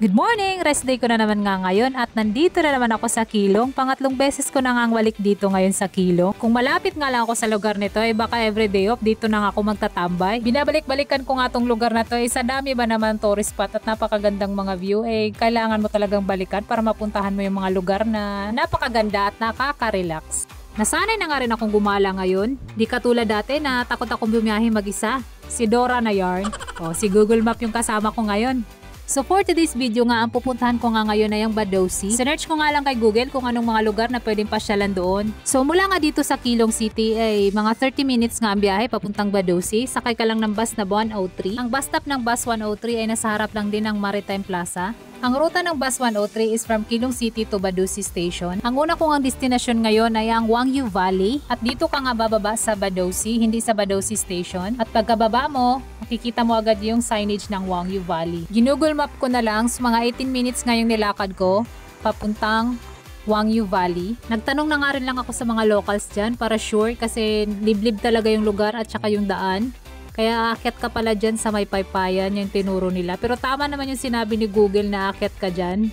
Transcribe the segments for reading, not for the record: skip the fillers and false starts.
Good morning! Rest day ko na naman nga ngayon at nandito na naman ako sa Kilong. Pangatlong beses ko na nga balik dito ngayon sa Kilong. Kung malapit nga lang ako sa lugar nito baka everyday off dito na nga ako magtatambay. Binabalik-balikan ko nga tong lugar na to sa dami ba naman tourist spot at napakagandang mga view kailangan mo talagang balikan para mapuntahan mo yung mga lugar na napakaganda at nakaka-relax. Nasanay na nga rin akong gumala ngayon. Di katulad dati na takot akong bumiyahe mag-isa. Si Dora na yarn. Si Google Map yung kasama ko ngayon. So for today's video nga, ang pupuntahan ko nga ngayon ay ang Badosi. Sinearch ko nga lang kay Google kung anong mga lugar na pwedeng pasyalan doon. So mula nga dito sa Kilong City mga 30 minutes nga ang biyahe papuntang Badosi. Sakay ka lang ng bus na 103. Ang bus stop ng bus 103 ay nasa harap lang din ng Maritime Plaza. Ang ruta ng bus 103 is from Kilong City to Badosi Station. Ang una kong ang destinasyon ngayon ay ang Wangyu Valley. At dito ka nga bababa sa Badosi, hindi sa Badosi Station. At pagkababa mo, makikita mo agad yung signage ng Wangyu Valley. Ginugol map ko na lang, so mga 18 minutes nga yung nilakad ko papuntang Wangyu Valley. Nagtanong na nga rin lang ako sa mga locals dyan para sure kasi liblib talaga yung lugar at saka yung daan. Kaya aakyat ka pala dyan sa may paypayan yung tinuro nila. Pero tama naman yung sinabi ni Google na aakyat ka dyan.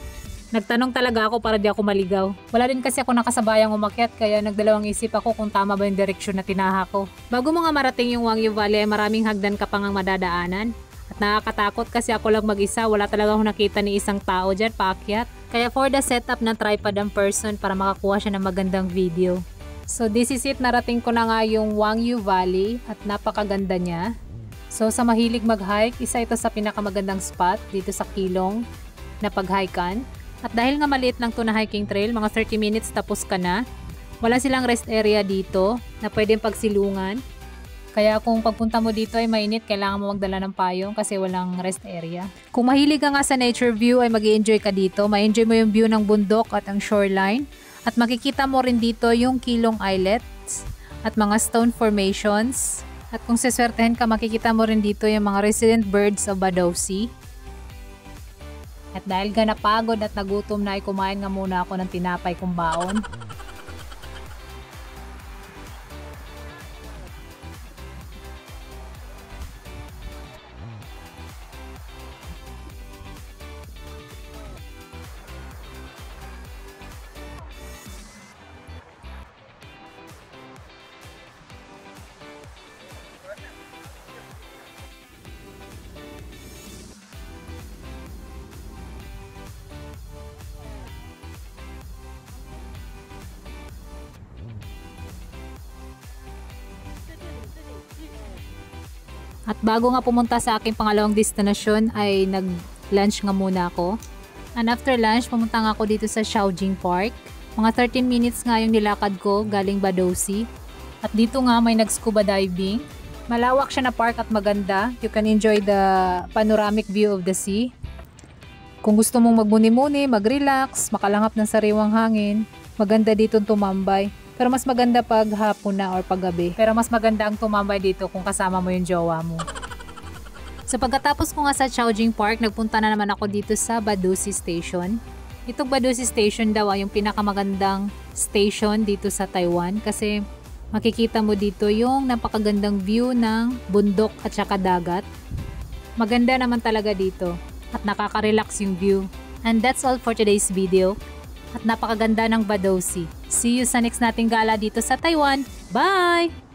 Nagtanong talaga ako para di ako maligaw. Wala din kasi ako nakasabayang umakyat kaya nagdalawang isip ako kung tama ba yung direksyon na tinaha ko. Bago mo nga marating yung Wangyu Valley ay maraming hagdan ka pang madadaanan. At nakakatakot kasi ako lang mag-isa. Wala talaga akong nakita ni isang tao dyan paakyat. Kaya for the setup ng tripod ang person para makakuha siya ng magandang video. So this is it, narating ko na nga yung Wangyu Valley at napakaganda niya. So sa mahilig mag-hike, isa ito sa pinakamagandang spot dito sa Kilong na pag-hikean. At dahil nga maliit lang to na hiking trail, mga 30 minutes tapos ka na. Wala silang rest area dito na pwedeng pagsilungan. Kaya kung pagpunta mo dito ay mainit, kailangan mo magdala ng payong kasi walang rest area. Kung mahilig ka nga sa nature view ay mag-i-enjoy ka dito. Ma-enjoy mo yung view ng bundok at ang shoreline. At makikita mo rin dito yung Kilong Islets at mga stone formations. At kung siswertehin ka, makikita mo rin dito yung mga resident birds of Badosi. At dahil ka napagod at nagutom na ay kumain nga muna ako ng tinapay kong baon. At bago nga pumunta sa aking pangalawang destinasyon ay nag-lunch nga muna ako. And after lunch, pumunta nga ako dito sa Xiaojing Park. Mga 13 minutes nga yung nilakad ko galing Badosi. At dito nga may nag-scuba diving. Malawak siya na park at maganda. You can enjoy the panoramic view of the sea. Kung gusto mong magmuni-muni, mag-relax, makalangap ng sariwang hangin, maganda dito tumambay. Pero mas maganda pag hapon na or paggabi. Pero mas maganda ang tumambay dito kung kasama mo yung jowa mo. So pagkatapos ko nga sa Xiaojing Park, nagpunta na naman ako dito sa Badosi Station. Itong Badosi Station daw ay yung pinakamagandang station dito sa Taiwan kasi makikita mo dito yung napakagandang view ng bundok at saka dagat. Maganda naman talaga dito at nakaka-relax yung view. And that's all for today's video. At napakaganda ng Badosi. See you sa next nating gala dito sa Taiwan. Bye!